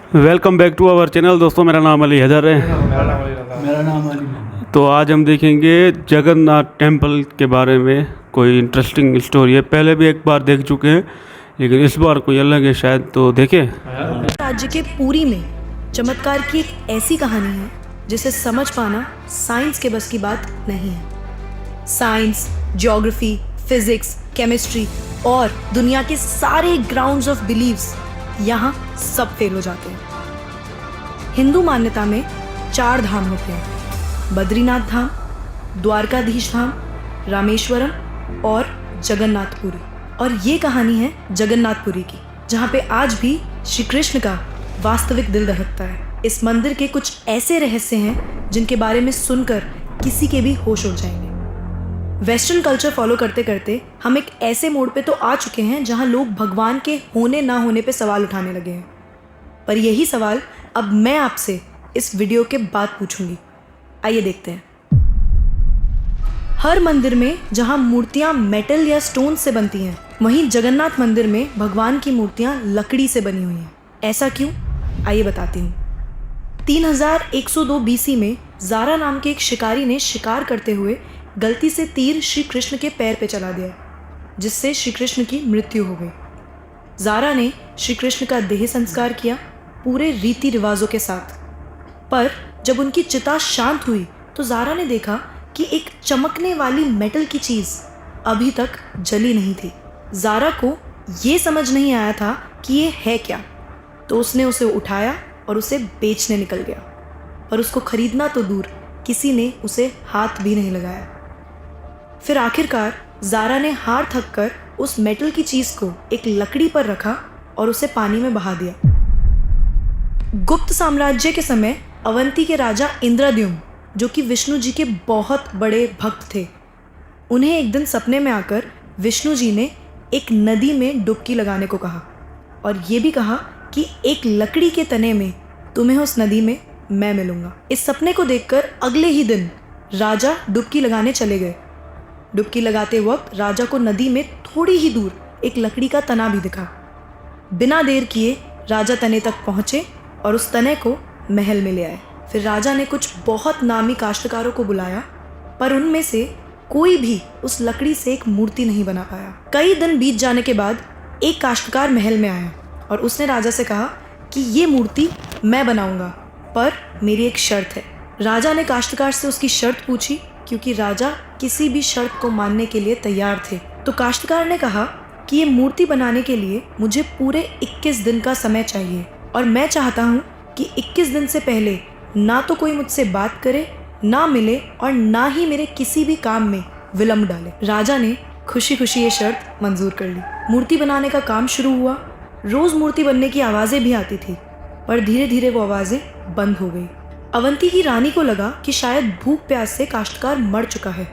Welcome back to our channel. दोस्तों, मेरा नाम अली हैदर है। मेरा नाम अली मोहम्मद। तो आज हम देखेंगे जगन्नाथ टेम्पल के बारे में। कोई इंटरेस्टिंग स्टोरी है, पहले भी एक बार देख चुके हैं, लेकिन इस बार कोई अलग है शायद, तो देखें। राज्य के पुरी में चमत्कार की एक ऐसी कहानी है जिसे समझ पाना साइंस के बस की बात नहीं है। साइंस, ज्योग्राफी, फिजिक्स, केमिस्ट्री और दुनिया के सारे ग्राउंड्स ऑफ बिलीव्स यहाँ सब फेल हो जाते हैं। हिंदू मान्यता में 4 धाम होते हैं: बद्रीनाथ धाम, द्वारकाधीश धाम, रामेश्वरम और जगन्नाथपुरी। और ये कहानी है जगन्नाथपुरी की, जहाँ पे आज भी श्री कृष्ण का वास्तविक दिल धड़कता है। इस मंदिर के कुछ ऐसे रहस्य हैं जिनके बारे में सुनकर किसी के भी होश उड़ जाएंगे। वेस्टर्न कल्चर फॉलो करते करते हम एक ऐसे मोड़ पे तो आ चुके हैं जहाँ लोग भगवान के होने ना होने पे सवाल उठाने लगे हैं। पर यही सवाल अब मैं आपसे इस वीडियो के बाद पूछूंगी। आइए देखते हैं। हर मंदिर में जहाँ मूर्तियाँ मेटल या स्टोन से बनती हैं, वहीं जगन्नाथ मंदिर में भगवान की मूर्तियाँ लकड़ी से बनी हुई हैं। ऐसा क्यों? आइए बताती हूँ। 3102 BC में ज़ारा नाम के एक शिकारी ने शिकार करते हुए गलती से तीर श्री कृष्ण के पैर पे चला दिया, जिससे श्री कृष्ण की मृत्यु हो गई। ज़ारा ने श्री कृष्ण का देह संस्कार किया पूरे रीति रिवाजों के साथ। पर जब उनकी चिता शांत हुई तो ज़ारा ने देखा कि एक चमकने वाली मेटल की चीज़ अभी तक जली नहीं थी। ज़ारा को ये समझ नहीं आया था कि ये है क्या, तो उसने उसे उठाया और उसे बेचने निकल गया। पर उसको खरीदना तो दूर, किसी ने उसे हाथ भी नहीं लगाया। फिर आखिरकार ज़ारा ने हार थक कर उस मेटल की चीज़ को एक लकड़ी पर रखा और उसे पानी में बहा दिया। गुप्त साम्राज्य के समय अवंती के राजा इंद्रद्युम्न, जो कि विष्णु जी के बहुत बड़े भक्त थे, उन्हें एक दिन सपने में आकर विष्णु जी ने एक नदी में डुबकी लगाने को कहा और ये भी कहा कि एक लकड़ी के तने में तुम्हें उस नदी में मैं मिलूंगा। इस सपने को देखकर अगले ही दिन राजा डुबकी लगाने चले गए। डुबकी लगाते वक्त राजा को नदी में थोड़ी ही दूर एक लकड़ी का तना भी दिखा। बिना देर किए राजा तने तक पहुंचे और उस तने को महल में ले आए। फिर राजा ने कुछ बहुत नामी काश्तकारों को बुलाया, पर उनमें से कोई भी उस लकड़ी से एक मूर्ति नहीं बना पाया। कई दिन बीत जाने के बाद एक काश्तकार महल में आया और उसने राजा से कहा कि ये मूर्ति मैं बनाऊंगा, पर मेरी एक शर्त है। राजा ने काश्तकार से उसकी शर्त पूछी, क्योंकि राजा किसी भी शर्त को मानने के लिए तैयार थे। तो काश्तकार ने कहा कि ये मूर्ति बनाने के लिए मुझे पूरे 21 दिन का समय चाहिए और मैं चाहता हूँ कि 21 दिन से पहले ना तो कोई मुझसे बात करे, ना मिले और ना ही मेरे किसी भी काम में विलम्ब डाले। राजा ने खुशी खुशी ये शर्त मंजूर कर ली। मूर्ति बनाने का काम शुरू हुआ। रोज मूर्ति बनने की आवाज़ें भी आती थी, पर धीरे धीरे वो आवाज़ें बंद हो गई। अवंती की रानी को लगा कि शायद भूख प्यास से काश्तकार मर चुका है,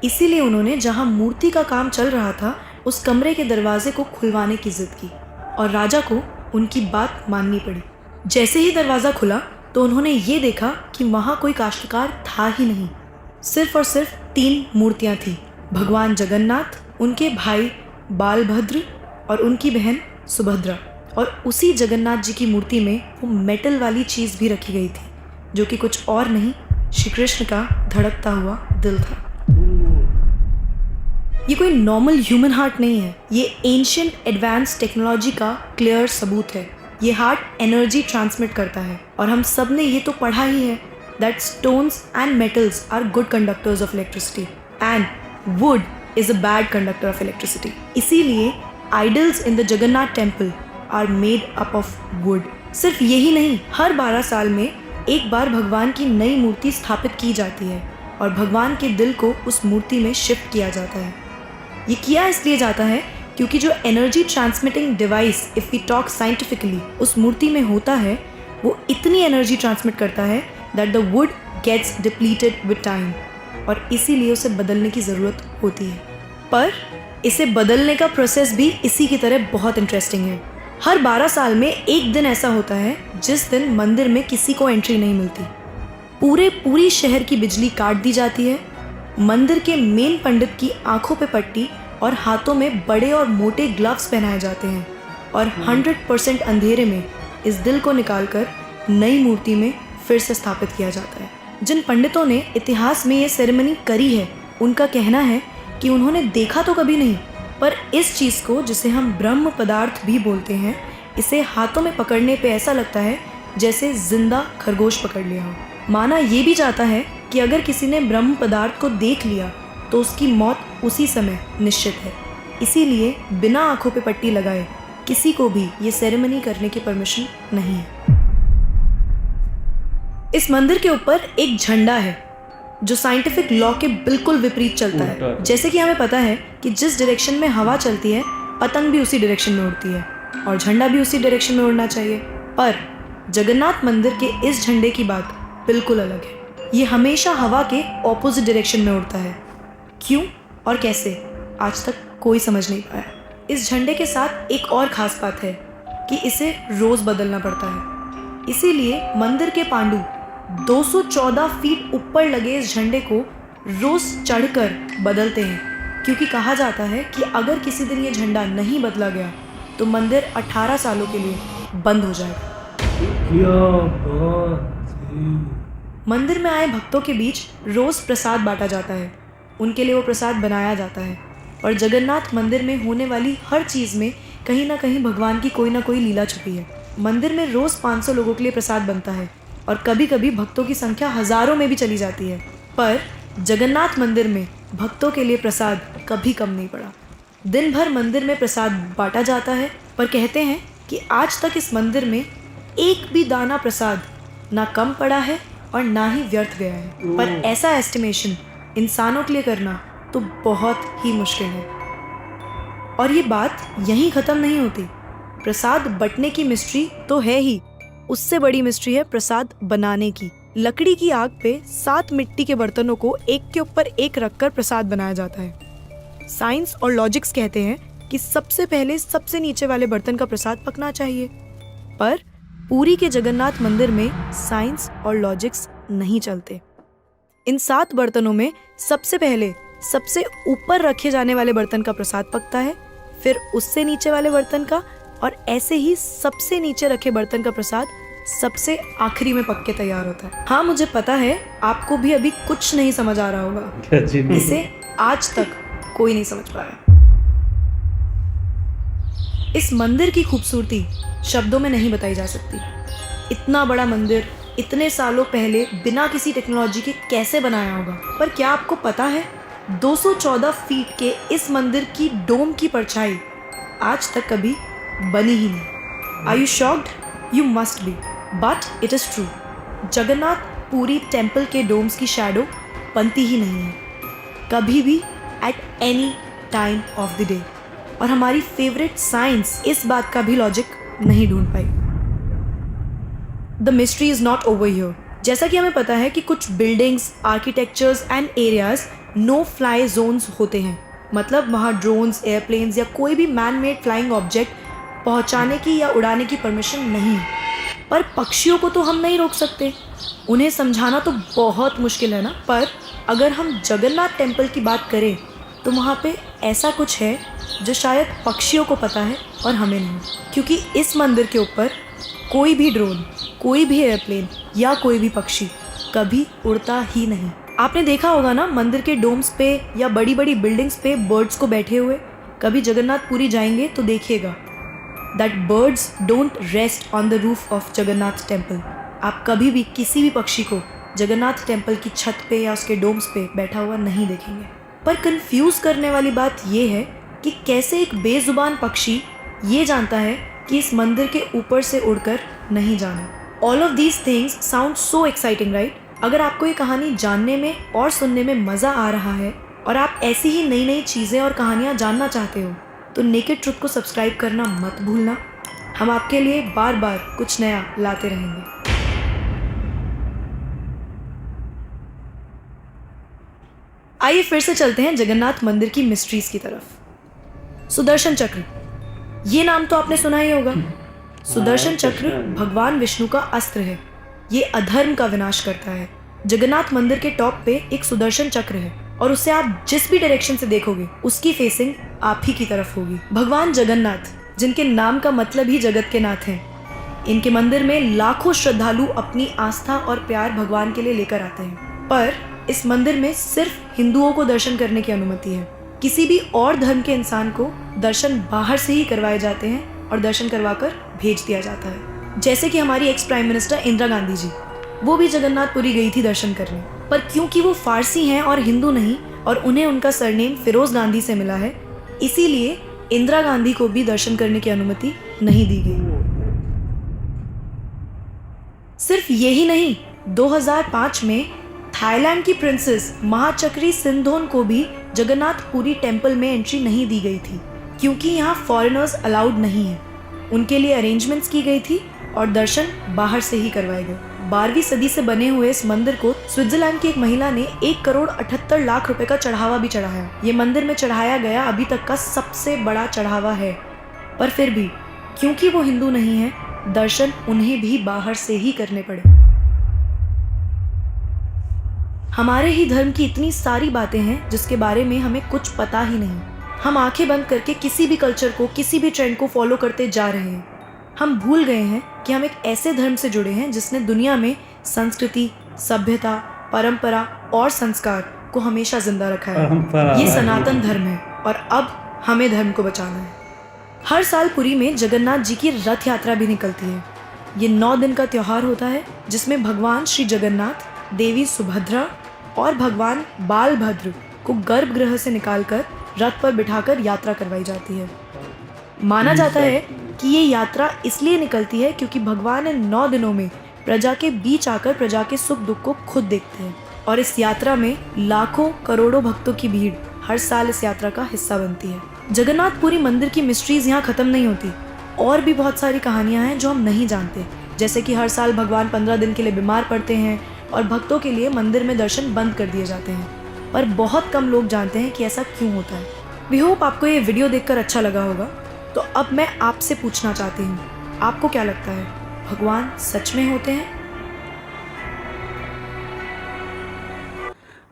इसीलिए उन्होंने जहां मूर्ति का काम चल रहा था उस कमरे के दरवाजे को खुलवाने की जिद की और राजा को उनकी बात माननी पड़ी। जैसे ही दरवाज़ा खुला तो उन्होंने ये देखा कि वहाँ कोई काश्तकार था ही नहीं। सिर्फ और सिर्फ 3 मूर्तियाँ थीं: भगवान जगन्नाथ, उनके भाई बालभद्र और उनकी बहन सुभद्रा। और उसी जगन्नाथ जी की मूर्ति में वो मेटल वाली चीज़ भी रखी गई थी, जो कि कुछ और नहीं, श्री कृष्ण का धड़कता हुआ दिल था। ये कोई नॉर्मल ह्यूमन हार्ट नहीं है, ये एंशिएंट एडवांस टेक्नोलॉजी का क्लियर सबूत है। ये हार्ट एनर्जी ट्रांसमिट करता है और हम सब ने ये तो पढ़ा ही है that stones and metals are good conductors of electricity and wood is a bad conductor of electricity. इसीलिए idols in the Jagannath temple are made up of wood. सिर्फ यही नहीं, हर 12 साल में एक बार भगवान की नई मूर्ति स्थापित की जाती है और भगवान के दिल को उस मूर्ति में शिफ्ट किया जाता है। ये किया इसलिए जाता है क्योंकि जो energy transmitting device, if we talk scientifically, उस मूर्ति में होता है, वो इतनी एनर्जी ट्रांसमिट करता है that the wood gets depleted with time, और इसीलिए उसे बदलने की ज़रूरत होती है। पर इसे बदलने का प्रोसेस भी इसी की तरह बहुत इंटरेस्टिंग है। हर 12 साल में एक दिन ऐसा होता है जिस दिन मंदिर में किसी को एंट्री नहीं मिलती। पूरी शहर की बिजली काट दी जाती है। मंदिर के मेन पंडित की आंखों पे पट्टी और हाथों में बड़े और मोटे ग्लव्स पहनाए जाते हैं और 100% अंधेरे में इस दिल को निकालकर नई मूर्ति में फिर से स्थापित किया जाता है। जिन पंडितों ने इतिहास में ये सेरेमनी करी है, उनका कहना है कि उन्होंने देखा तो कभी नहीं, पर इस चीज़ को, जिसे हम ब्रह्म पदार्थ भी बोलते हैं, इसे हाथों में पकड़ने पे ऐसा लगता है जैसे जिंदा खरगोश पकड़ लिया हो। माना ये भी जाता है कि अगर किसी ने ब्रह्म पदार्थ को देख लिया तो उसकी मौत उसी समय निश्चित है। इसीलिए बिना आंखों पे पट्टी लगाए किसी को भी ये सेरेमनी करने की परमिशन नहीं है। इस मंदिर के ऊपर एक झंडा है जो साइंटिफिक लॉ के बिल्कुल विपरीत चलता है। जैसे कि हमें पता है कि जिस डायरेक्शन में हवा चलती है, पतंग भी उसी डायरेक्शन में उड़ती है और झंडा भी उसी डायरेक्शन में उड़ना चाहिए। पर जगन्नाथ मंदिर के इस झंडे की बात बिल्कुल अलग है। ये हमेशा हवा के ऑपोजिट डायरेक्शन में उड़ता है। क्यों और कैसे, आज तक कोई समझ नहीं पाया। इस झंडे के साथ एक और खास बात है कि इसे रोज बदलना पड़ता है। इसीलिए मंदिर के पांडु 214 फीट ऊपर लगे इस झंडे को रोज चढ़कर बदलते हैं, क्योंकि कहा जाता है कि अगर किसी दिन ये झंडा नहीं बदला गया तो मंदिर 18 सालों के लिए बंद हो जाएगा। मंदिर में आए भक्तों के बीच रोज प्रसाद बांटा जाता है। उनके लिए वो प्रसाद बनाया जाता है और जगन्नाथ मंदिर में होने वाली हर चीज़ में कहीं ना कहीं भगवान की कोई ना कोई लीला छुपी है। मंदिर में रोज़ 500 लोगों के लिए प्रसाद बनता है और कभी कभी भक्तों की संख्या हज़ारों में भी चली जाती है। पर जगन्नाथ मंदिर में भक्तों के लिए प्रसाद कभी कम नहीं पड़ा। दिन भर मंदिर में प्रसाद बांटा जाता है, पर कहते हैं कि आज तक इस मंदिर में एक भी दाना प्रसाद ना कम पड़ा है और ना ही व्यर्थ गया है। पर ऐसा एस्टिमेशन इंसानों के लिए करना तो बहुत ही मुश्किल है। और ये बात यहीं ख़त्म नहीं होती। प्रसाद बंटने की मिस्ट्री तो है ही, उससे बड़ी मिस्ट्री है प्रसाद बनाने की। लकड़ी की आग पे 7 मिट्टी के बर्तनों को एक के ऊपर एक रखकर प्रसाद बनाया जाता है। साइंस और लॉजिक्स कहते हैं कि सबसे पहले सबसे नीचे वाले बर्तन का प्रसाद पकना चाहिए, पर पुरी के जगन्नाथ मंदिर में साइंस और लॉजिक्स नहीं चलते। इन 7 बर्तनों में सबसे पहले सबसे ऊपर रखे जाने वाले बर्तन का प्रसाद पकता है, फिर उससे नीचे वाले बर्तन का, और ऐसे ही सबसे नीचे रखे बर्तन का प्रसाद सबसे आखिरी में पक के तैयार होता है। हाँ, मुझे पता है आपको भी अभी कुछ नहीं समझ आ रहा होगा। इसे आज तक कोई नहीं समझ पाया। इस मंदिर की खूबसूरती शब्दों में नहीं बताई जा सकती। इतना बड़ा मंदिर इतने सालों पहले बिना किसी टेक्नोलॉजी के कैसे बनाया होगा। पर क्या आपको पता है 214 फीट के इस मंदिर की डोम की परछाई आज तक कभी बनी ही नहीं। Are you shocked? You must be, but it is true. Jagannath Puri temple के डोम्स की शैडो बनती ही नहीं है कभी भी, at any time of the day. और हमारी फेवरेट साइंस इस बात का भी लॉजिक नहीं ढूंढ पाई। The mystery is not over here. जैसा कि हमें पता है कि कुछ buildings, architectures and areas no fly zones होते हैं, मतलब वहाँ ड्रोन्स, एयरप्लेन्स या कोई भी मैन मेड फ्लाइंग ऑब्जेक्ट पहुँचाने की या उड़ाने की परमिशन नहीं है। पर पक्षियों को तो हम नहीं रोक सकते, उन्हें समझाना तो बहुत मुश्किल है ना। पर अगर हम जगन्नाथ टेम्पल की बात करें तो वहाँ पे ऐसा कुछ है जो शायद पक्षियों को पता है और हमें नहीं, क्योंकि इस मंदिर के ऊपर कोई भी ड्रोन, कोई भी एयरप्लेन या कोई भी पक्षी कभी उड़ता ही नहीं। आपने देखा होगा ना मंदिर के डोम्स पे या बड़ी बड़ी बिल्डिंग्स पे बर्ड्स को बैठे हुए। कभी जगन्नाथपुरी जाएंगे तो देखिएगा that birds don't rest on the roof of Jagannath temple. आप कभी भी किसी भी पक्षी को जगन्नाथ टेम्पल की छत पे या उसके डोम्स पे बैठा हुआ नहीं देखेंगे। पर कंफ्यूज करने वाली बात यह है कि कैसे एक बेजुबान पक्षी ये जानता है कि इस मंदिर के ऊपर से उड़कर नहीं जाना। All of these things sound so exciting, right? अगर आपको ये कहानी जानने में और सुनने में मज़ा आ रहा है और आप ऐसी ही नई नई चीज़ें और कहानियाँ जानना चाहते हो तो नेकेड ट्रुथ को सब्सक्राइब करना मत भूलना। हम आपके लिए बार बार कुछ नया लाते रहेंगे। आइए फिर से चलते हैं जगन्नाथ मंदिर की मिस्ट्रीज की तरफ। सुदर्शन चक्र, ये नाम तो आपने सुना ही होगा। सुदर्शन चक्र भगवान विष्णु का अस्त्र है। ये अधर्म का विनाश करता है। जगन्नाथ मंदिर के टॉप पे एक सुदर्शन चक्र है और उसे आप जिस भी डायरेक्शन से देखोगे उसकी फेसिंग आप ही की तरफ होगी। भगवान जगन्नाथ, जिनके नाम का मतलब ही जगत के नाथ हैं, इनके मंदिर में लाखों श्रद्धालु अपनी आस्था और प्यार भगवान के लिए लेकर आते हैं। पर इस मंदिर में सिर्फ हिंदुओं को दर्शन करने की अनुमति है। किसी भी और धर्म के इंसान को दर्शन बाहर से ही करवाए जाते हैं और दर्शन करवाकर भेज दिया जाता है। जैसे कि हमारी ex prime minister Indira Gandhi ji, वो भी जगन्नाथपुरी गई थी दर्शन करने, पर क्योंकि वो फारसी हैं और हिंदू नहीं और उन्हें उनका सरनेम फिरोज गांधी से मिला है, इसीलिए इंदिरा गांधी को भी दर्शन करने की अनुमति नहीं दी गई। सिर्फ यही नहीं, 2005 में थाईलैंड की प्रिंसेस महाचक्री सिंधोन को भी जगन्नाथपुरी टेम्पल में एंट्री नहीं दी गई थी, क्योंकि यहाँ फॉरेनर्स अलाउड नहीं है। उनके लिए अरेंजमेंट्स की गई थी और दर्शन बाहर से ही करवाए गए। 12वीं सदी से बने हुए इस मंदिर को स्विट्जरलैंड की एक महिला ने 1,78,00,000 रुपए का चढ़ावा भी चढ़ाया। ये मंदिर में चढ़ाया गया अभी तक का सबसे बड़ा चढ़ावा है। पर फिर भी क्योंकि वो हिंदू नहीं है, दर्शन उन्हें भी बाहर से ही करने पड़े। हमारे ही धर्म की इतनी सारी बातें हैं जिसके बारे में हमें कुछ पता ही नहीं। हम आंखें बंद करके किसी भी कल्चर को, किसी भी ट्रेंड को फॉलो करते जा रहे हैं। हम भूल गए हैं कि हम एक ऐसे धर्म से जुड़े हैं जिसने दुनिया में संस्कृति, सभ्यता, परंपरा और संस्कार को हमेशा जिंदा रखा है। ये सनातन धर्म है और अब हमें धर्म को बचाना है। हर साल पुरी में जगन्नाथ जी की रथ यात्रा भी निकलती है। ये 9 दिन का त्यौहार होता है जिसमें भगवान श्री जगन्नाथ, देवी सुभद्रा और भगवान बालभद्र को गर्भगृह से निकालकर रथ पर बिठाकर यात्रा करवाई जाती है। माना जाता है कि ये यात्रा इसलिए निकलती है क्योंकि भगवान इन 9 दिनों में प्रजा के बीच आकर प्रजा के सुख दुख को खुद देखते हैं और इस यात्रा में लाखों करोड़ों भक्तों की भीड़ हर साल इस यात्रा का हिस्सा बनती है। जगन्नाथपुरी मंदिर की मिस्ट्रीज यहाँ खत्म नहीं होती। और भी बहुत सारी कहानियाँ हैं जो हम नहीं जानते, जैसे कि हर साल भगवान 15 दिन के लिए बीमार पड़ते हैं और भक्तों के लिए मंदिर में दर्शन बंद कर दिए जाते हैं। पर बहुत कम लोग जानते हैं कि ऐसा क्यों होता है। वी होप आपको ये वीडियो देखकर अच्छा लगा होगा। तो अब मैं आपसे पूछना चाहती हूँ, आपको क्या लगता है, भगवान सच में होते हैं?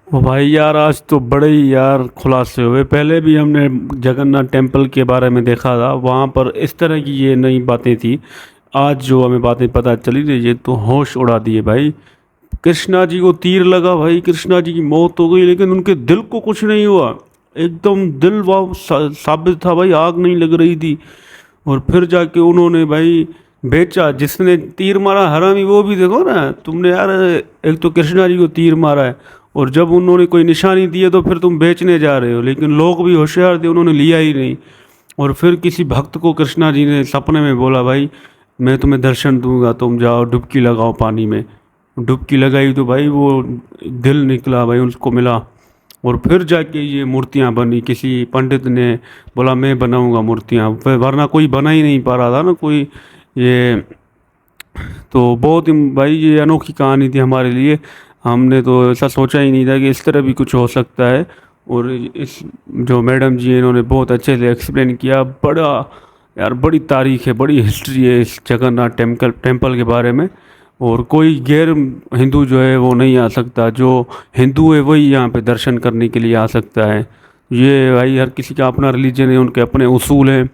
ओ भाई यार, आज तो बड़े ही यार खुलासे हुए। पहले भी हमने जगन्नाथ टेम्पल के बारे में देखा था, वहाँ पर इस तरह की ये नई बातें थी। आज जो हमें बातें पता चली थी, ये तो होश उड़ा दिए भाई। कृष्णा जी को तीर लगा भाई, कृष्णा जी की मौत हो गई, लेकिन उनके दिल को कुछ नहीं हुआ। एकदम दिल वाह साबित था भाई, आग नहीं लग रही थी। और फिर जाके उन्होंने भाई बेचा। जिसने तीर मारा हरामी, वो भी देखो ना तुमने यार। एक तो कृष्णा जी को तीर मारा है और जब उन्होंने कोई निशानी दी है तो फिर तुम बेचने जा रहे हो। लेकिन लोग भी होशियार थे, उन्होंने लिया ही नहीं। और फिर किसी भक्त को कृष्णा जी ने सपने में बोला, भाई मैं तुम्हें दर्शन दूंगा, तुम जाओ डुबकी लगाओ पानी में। डुबकी लगाई तो भाई वो दिल निकला भाई, उसको मिला। और फिर जाके ये मूर्तियाँ बनी। किसी पंडित ने बोला मैं बनाऊंगा मूर्तियाँ, वरना कोई बना ही नहीं पा रहा था ना कोई। ये तो बहुत ही भाई ये अनोखी कहानी थी हमारे लिए। हमने तो ऐसा सोचा ही नहीं था कि इस तरह भी कुछ हो सकता है। और इस जो मैडम जी इन्होंने बहुत अच्छे से एक्सप्लेन किया। बड़ा यार बड़ी तारीख है, बड़ी हिस्ट्री है इस जगन्नाथ टेम्पल के बारे में। और कोई गैर हिंदू जो है वो नहीं आ सकता, जो हिंदू है वही यहाँ पे दर्शन करने के लिए आ सकता है। ये भाई हर किसी का अपना रिलीजन है, उनके अपने उसूल हैं,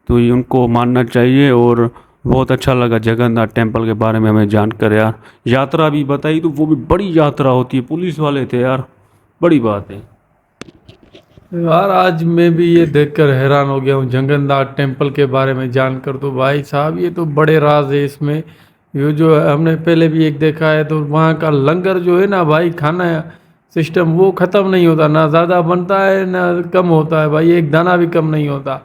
तो ये उनको मानना चाहिए। और बहुत अच्छा लगा जगन्नाथ टेम्पल के बारे में हमें जानकर यार। यात्रा भी बताई तो वो भी बड़ी यात्रा होती है, पुलिस वाले थे यार, बड़ी बात है यार। आज मैं भी ये देखकर हैरान हो गया हूँ जगन्नाथ टेम्पल के बारे में जानकर। तो भाई साहब ये तो बड़े राज है इसमें। ये जो हमने पहले भी एक देखा है, तो वहाँ का लंगर जो है ना भाई, खाना सिस्टम वो ख़त्म नहीं होता, ना ज़्यादा बनता है ना कम होता है भाई, एक दाना भी कम नहीं होता।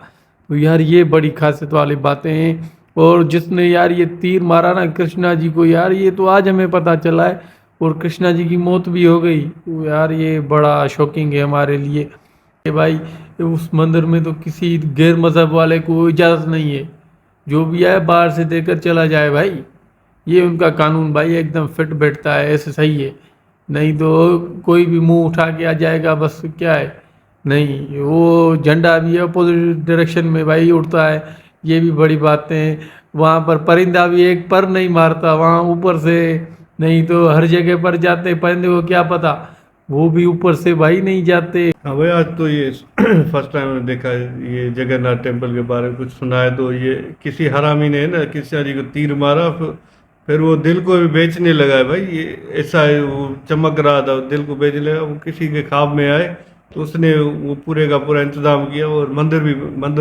तो यार ये बड़ी खासियत वाली बातें हैं। और जिसने यार ये तीर मारा ना कृष्णा जी को, यार ये तो आज हमें पता चला है। और कृष्णा जी की मौत भी हो गई। तो यार ये बड़ा शॉकिंग है हमारे लिए कि भाई उस मंदिर में तो किसी गैर मज़हब वाले को इजाज़त नहीं है, जो भी है बाहर से देकर चला जाए भाई। ये उनका कानून भाई एकदम फिट बैठता है, ऐसे सही है। नहीं तो कोई भी मुंह उठा के आ जाएगा, बस क्या है। नहीं, वो झंडा भी अपोजिट डायरेक्शन में भाई उड़ता है, ये भी बड़ी बातें हैं। वहाँ पर परिंदा भी एक पर नहीं मारता वहाँ ऊपर से, नहीं तो हर जगह पर जाते परिंदे को क्या पता वो भी ऊपर से भाई नहीं जाते। हाँ भाई, आज तो ये फर्स्ट टाइम मैंने देखा है ये जगन्नाथ टेम्पल के बारे में कुछ सुना है। तो ये किसी हरामी ने ना कृष्णा जी को तीर मारा, फिर वो दिल को भी बेचने लगा है भाई। ये ऐसा है, वो चमक रहा था, दिल को बेचने लगा। वो किसी के ख्वाब में आए तो उसने वो पूरे का पूरा इंतजाम किया और मंदिर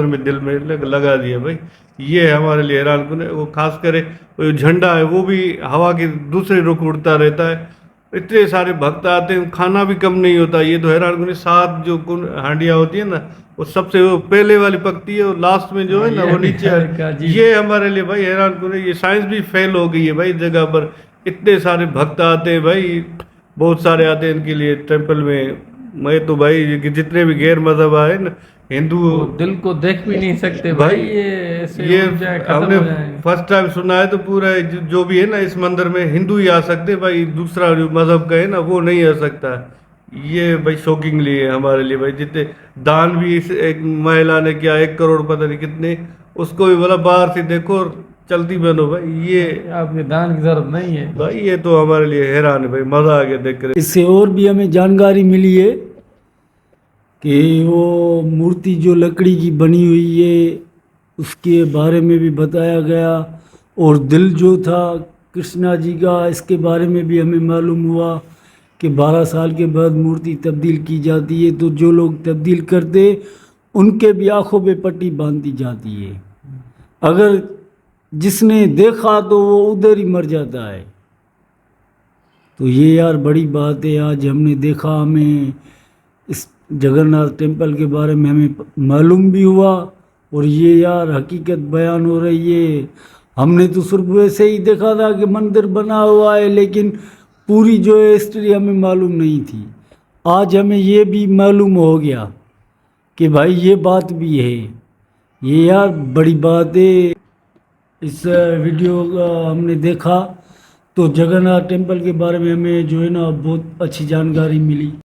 में दिल में लगा दिया भाई। ये हमारे लिए हैरान कुन है। वो खास करे वो जो झंडा है वो भी हवा के दूसरे रुख उड़ता रहता है। इतने सारे भक्त आते हैं, खाना भी कम नहीं होता। ये तो हैरान कुन, 7 जो हांडियाँ होती है ना, वो सबसे वो पहले वाली पकती है और लास्ट में जो है ना वो नीचे ये हमारे लिए भाई हैरान कुन है। ये साइंस भी फेल हो गई है भाई। जगह पर इतने सारे भक्त आते हैं भाई, बहुत सारे आते हैं इनके लिए टेम्पल में। मैं तो भाई ये जितने भी गैर मजहब आए ना, हिंदू, वो दिल को देख भी नहीं सकते भाई। ये ऐसे ये हो जाए, खत्म हमने हो जाए। फर्स्ट टाइम सुना है। तो पूरा जो भी है ना इस मंदिर में हिंदू ही आ सकते भाई, दूसरा जो मजहब का है ना वो नहीं आ सकता। ये भाई शॉकिंगली है हमारे लिए भाई। जितने दान भी इस एक महिला ने किया, 1 करोड़ पता नहीं कितने, उसको भी बोला बाहर से देखो और चलती बनो भाई। ये आपके दान की जरूरत नहीं है भाई, ये तो हमारे लिए हैरान है भाई, मजा आ गया देख कर। इससे और भी हमें जानकारी मिली है कि वो मूर्ति जो लकड़ी की बनी हुई है उसके बारे में भी बताया गया, और दिल जो था कृष्णा जी का, इसके बारे में भी हमें मालूम हुआ कि 12 साल के बाद मूर्ति तब्दील की जाती है। तो जो लोग तब्दील करते उनके भी आँखों पे पट्टी बांधी जाती है। अगर जिसने देखा तो वो उधर ही मर जाता है। तो ये यार बड़ी बात है, आज हमने देखा, हमें इस जगन्नाथ टेम्पल के बारे में हमें मालूम भी हुआ, और ये यार हकीकत बयान हो रही है। हमने तो सिर्फ वैसे ही देखा था कि मंदिर बना हुआ है, लेकिन पूरी जो है हिस्ट्री हमें मालूम नहीं थी। आज हमें ये भी मालूम हो गया कि भाई ये बात भी है। ये यार बड़ी बात है। इस वीडियो का हमने देखा तो जगन्नाथ टेम्पल के बारे में हमें जो है ना बहुत अच्छी जानकारी मिली।